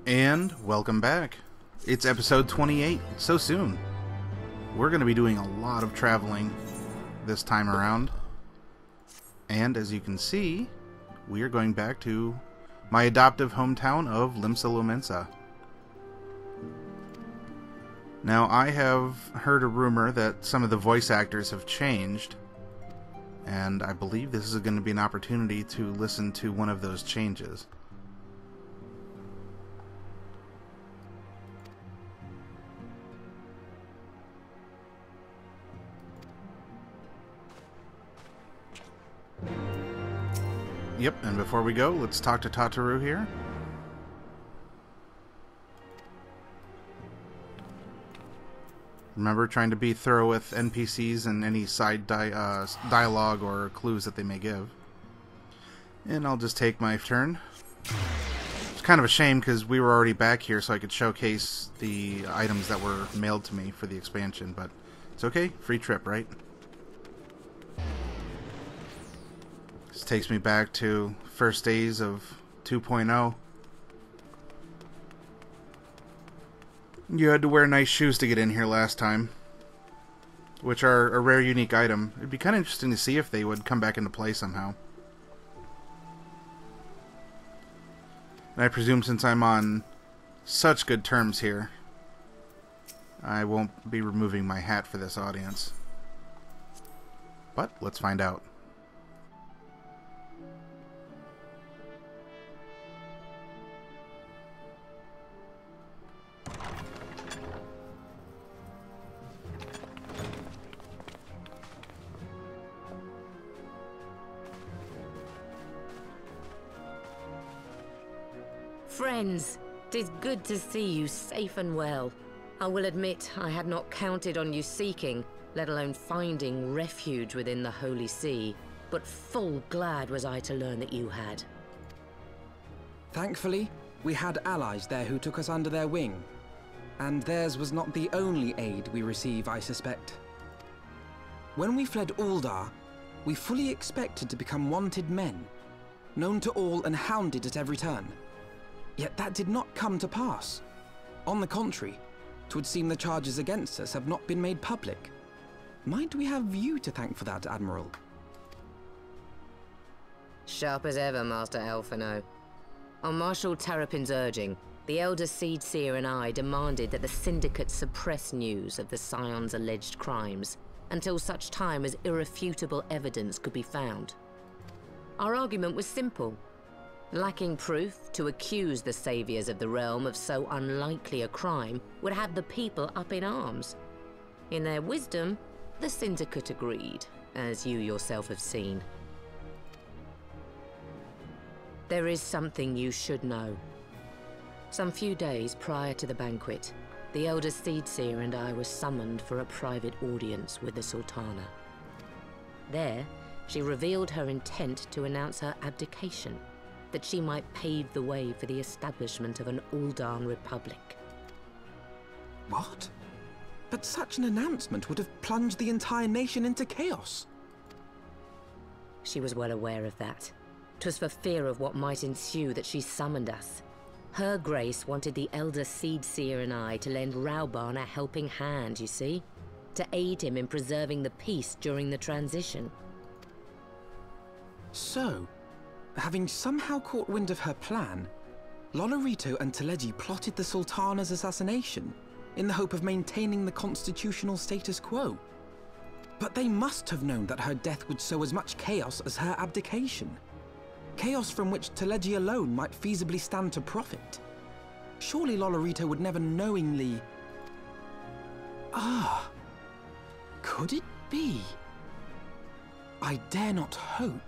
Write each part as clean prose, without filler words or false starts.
And welcome back. It's episode 28, so soon. We're going to be doing a lot of traveling this time around. And as you can see, we are going back to my adoptive hometown of Limsa. Now, I have heard a rumor that some of the voice actors have changed, and I believe this is going to be an opportunity to listen to one of those changes. Yep, and before we go, let's talk to Tataru here. Remember, trying to be thorough with NPCs and any side dialogue or clues that they may give. And I'll just take my turn. It's kind of a shame because we were already back here so I could showcase the items that were mailed to me for the expansion, but it's okay. Free trip, right? This takes me back to first days of 2.0. You had to wear nice shoes to get in here last time, which are a rare, unique item. It'd be kind of interesting to see if they would come back into play somehow. And I presume since I'm on such good terms here, I won't be removing my hat for this audience. But let's find out. Friends, 'tis good to see you safe and well. I will admit I had not counted on you seeking, let alone finding refuge within the Holy See, but full glad was I to learn that you had. Thankfully, we had allies there who took us under their wing, and theirs was not the only aid we receive, I suspect. When we fled Uldar, we fully expected to become wanted men, known to all and hounded at every turn. Yet that did not come to pass. On the contrary, 'twould seem the charges against us have not been made public. Might we have you to thank for that, Admiral? Sharp as ever, Master Alphino. On Marshal Terrapin's urging, the Elder Seedseer and I demanded that the Syndicate suppress news of the Scion's alleged crimes until such time as irrefutable evidence could be found. Our argument was simple. Lacking proof, to accuse the saviors of the realm of so unlikely a crime would have the people up in arms. In their wisdom, the Syndicate agreed, as you yourself have seen. There is something you should know. Some few days prior to the banquet, the Elder Seedseer and I were summoned for a private audience with the Sultana. There, she revealed her intent to announce her abdication, that she might pave the way for the establishment of an Uldan Republic. What? But such an announcement would have plunged the entire nation into chaos. She was well aware of that. 'Twas for fear of what might ensue that she summoned us. Her Grace wanted the Elder Seedseer and I to lend Rauban a helping hand, you see? To aid him in preserving the peace during the transition. So, having somehow caught wind of her plan, Lolorito and Teleji plotted the Sultana's assassination in the hope of maintaining the constitutional status quo. But they must have known that her death would sow as much chaos as her abdication. Chaos from which Teleji alone might feasibly stand to profit. Surely Lolorito would never knowingly... Ah, could it be? I dare not hope.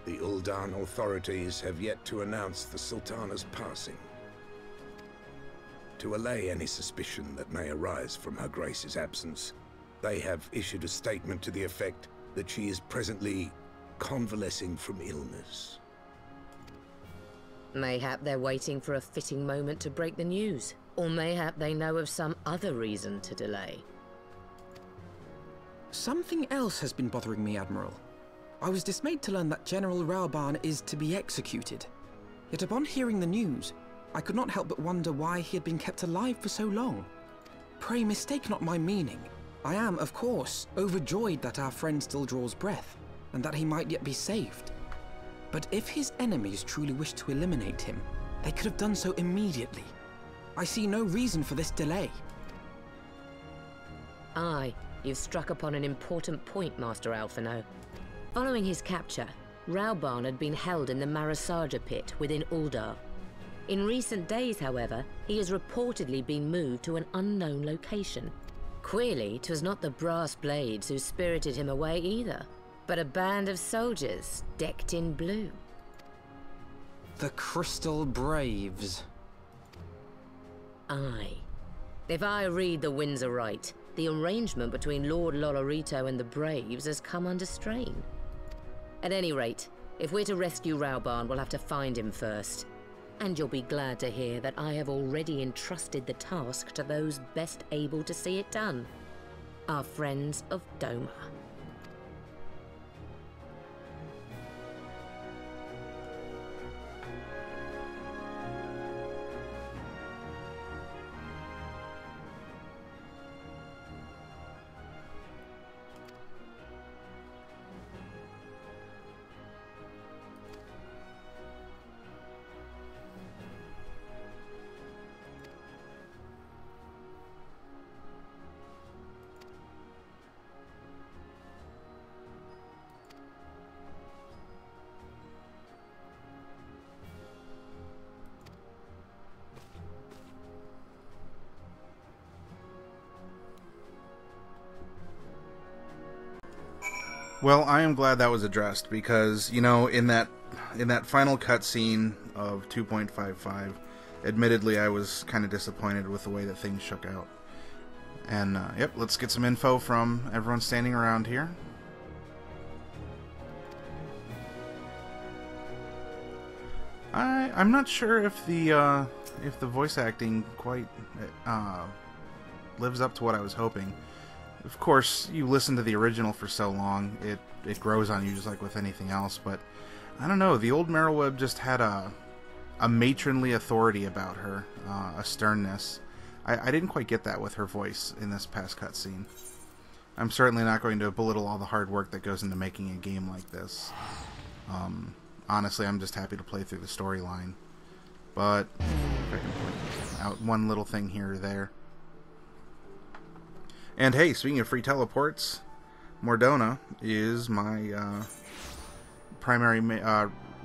The Uldan authorities have yet to announce the Sultana's passing. To allay any suspicion that may arise from Her Grace's absence, they have issued a statement to the effect that she is presently convalescing from illness. Mayhap they're waiting for a fitting moment to break the news, or mayhap they know of some other reason to delay. Something else has been bothering me, Admiral. I was dismayed to learn that General Raoban is to be executed. Yet upon hearing the news, I could not help but wonder why he had been kept alive for so long. Pray mistake not my meaning. I am, of course, overjoyed that our friend still draws breath, and that he might yet be saved. But if his enemies truly wished to eliminate him, they could have done so immediately. I see no reason for this delay. Aye, you've struck upon an important point, Master Alphino. Following his capture, Raoban had been held in the Marasaja pit within Uldar. In recent days, however, he has reportedly been moved to an unknown location. Queerly, 'twas not the brass blades who spirited him away either, but a band of soldiers decked in blue. The Crystal Braves. Aye. If I read the winds aright, the arrangement between Lord Lolorito and the Braves has come under strain. At any rate, if we're to rescue Raoban, we'll have to find him first. And you'll be glad to hear that I have already entrusted the task to those best able to see it done. Our friends of Doma. Well, I am glad that was addressed because, you know, in that final cutscene of 2.55, admittedly I was kind of disappointed with the way that things shook out. And, yep, let's get some info from everyone standing around here. I'm not sure if the voice acting quite lives up to what I was hoping. Of course, you listen to the original for so long, it grows on you just like with anything else, but I don't know, the old Merylweb just had a matronly authority about her, a sternness. I didn't quite get that with her voice in this past cutscene. I'm certainly not going to belittle all the hard work that goes into making a game like this. Honestly, I'm just happy to play through the storyline. But, if I can point out one little thing here or there. And hey, speaking of free teleports, Mordona is my primary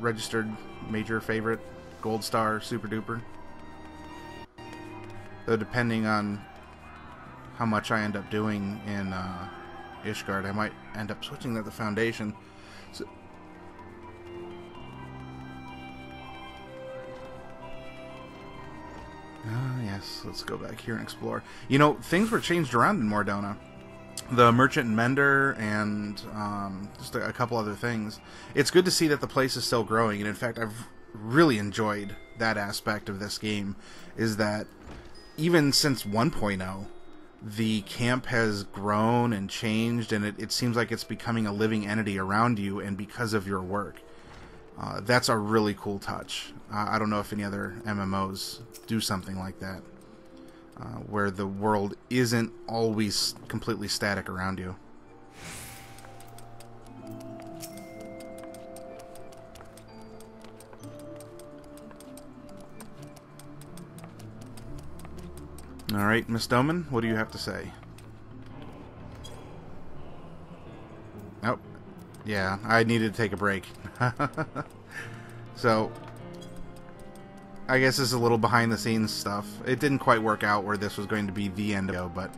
registered major favorite, gold star, super duper. Though depending on how much I end up doing in Ishgard, I might end up switching to the Foundation. So, yes, let's go back here and explore. You know, things were changed around in Mordona. The Merchant and Mender and just a couple other things. It's good to see that the place is still growing, and in fact, I've really enjoyed that aspect of this game, is that even since 1.0, the camp has grown and changed, and it seems like it's becoming a living entity around you, and because of your work. That's a really cool touch. I don't know if any other MMOs do something like that, where the world isn't always completely static around you. Alright, Miss Doman, what do you have to say? Oh, yeah, I needed to take a break. So, I guess this is a little behind the scenes stuff. It didn't quite work out where this was going to be the end of, but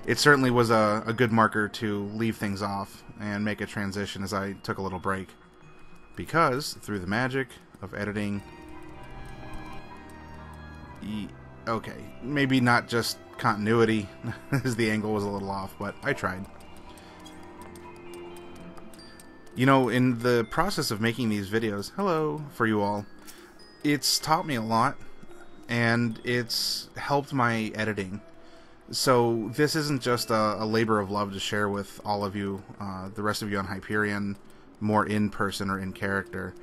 it certainly was a good marker to leave things off and make a transition as I took a little break. Because, through the magic of editing... Okay, maybe not just continuity, as the angle was a little off, but I tried. You know, in the process of making these videos, hello, for you all, it's taught me a lot, and it's helped my editing. So this isn't just a labor of love to share with all of you, the rest of you on Hyperion, more in person or in character,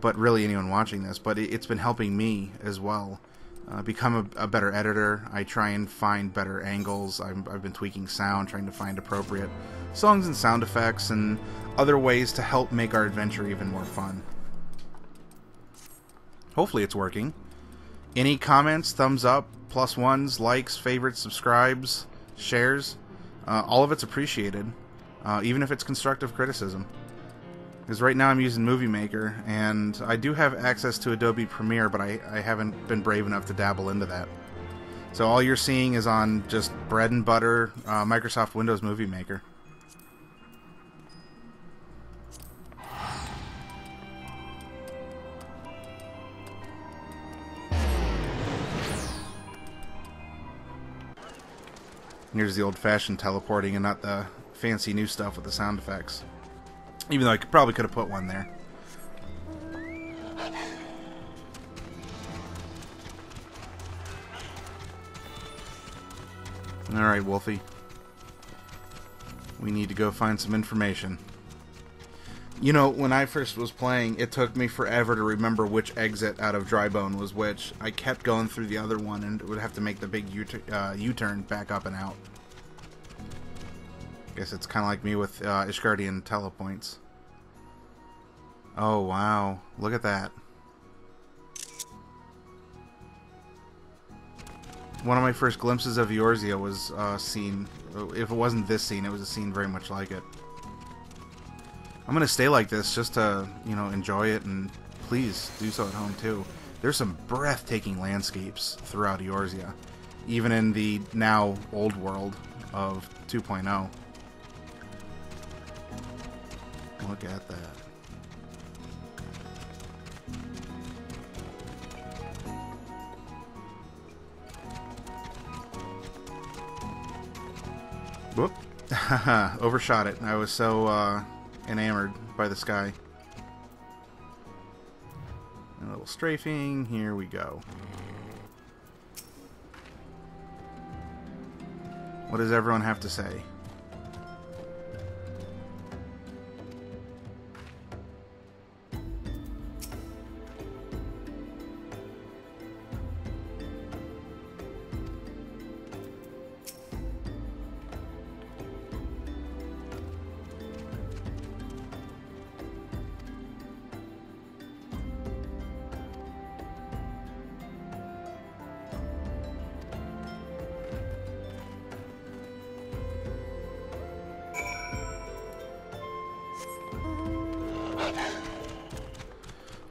but really anyone watching this. But it's been helping me as well become a better editor. I try and find better angles. I've been tweaking sound, trying to find appropriate songs and sound effects and other ways to help make our adventure even more fun. Hopefully it's working. Any comments, thumbs up, plus ones, likes, favorites, subscribes, shares, all of it's appreciated, even if it's constructive criticism. Because right now I'm using Movie Maker, and I do have access to Adobe Premiere, but I haven't been brave enough to dabble into that. So all you're seeing is on just bread and butter Microsoft Windows Movie Maker. Here's the old-fashioned teleporting and not the fancy new stuff with the sound effects. Even though I probably could have put one there. Alright, Wolfie. We need to go find some information. You know, when I first was playing, it took me forever to remember which exit out of Drybone was which. I kept going through the other one and would have to make the big U-turn back up and out. Guess it's kind of like me with Ishgardian telepoints. Oh, wow. Look at that. One of my first glimpses of Eorzea was a scene. If it wasn't this scene, it was a scene very much like it. I'm going to stay like this just to, you know, enjoy it, and please do so at home too. There's some breathtaking landscapes throughout Eorzea, even in the now old world of 2.0. Look at that. Whoop. Overshot it. I was so enamored by the sky. A little strafing. Here we go. What does everyone have to say?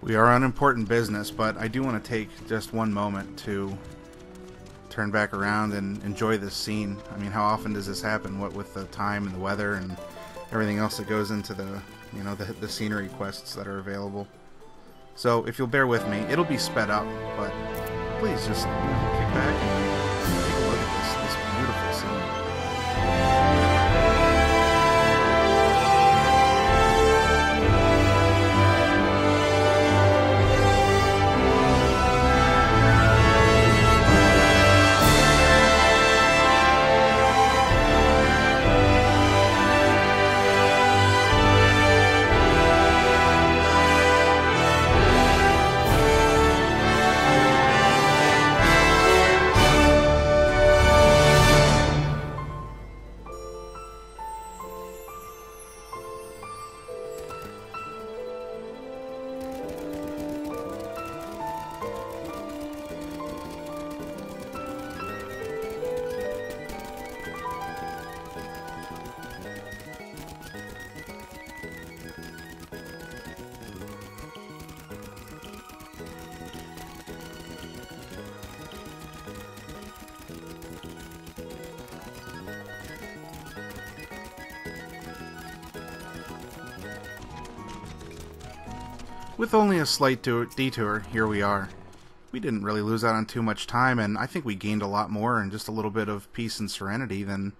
We are on important business, but I do want to take just one moment to turn back around and enjoy this scene. I mean, how often does this happen? What with the time and the weather and everything else that goes into the, you know, the scenery quests that are available. So if you'll bear with me, it'll be sped up, but please just, you know, kick back and take a look at this beautiful scene. With only a slight detour, here we are. We didn't really lose out on too much time, and I think we gained a lot more in just a little bit of peace and serenity than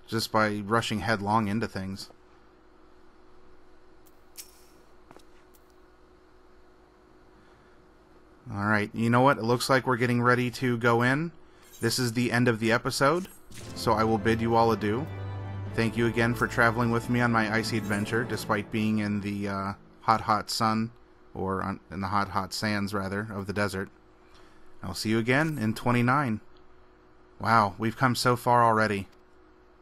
just by rushing headlong into things. Alright, you know what? It looks like we're getting ready to go in. This is the end of the episode, so I will bid you all adieu. Thank you again for traveling with me on my icy adventure, despite being in the hot sun, or in the hot sands, rather, of the desert. I'll see you again in 29. Wow, we've come so far already.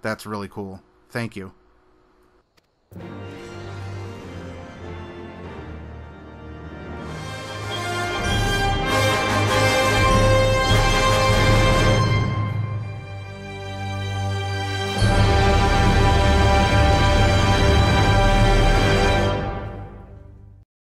That's really cool. Thank you.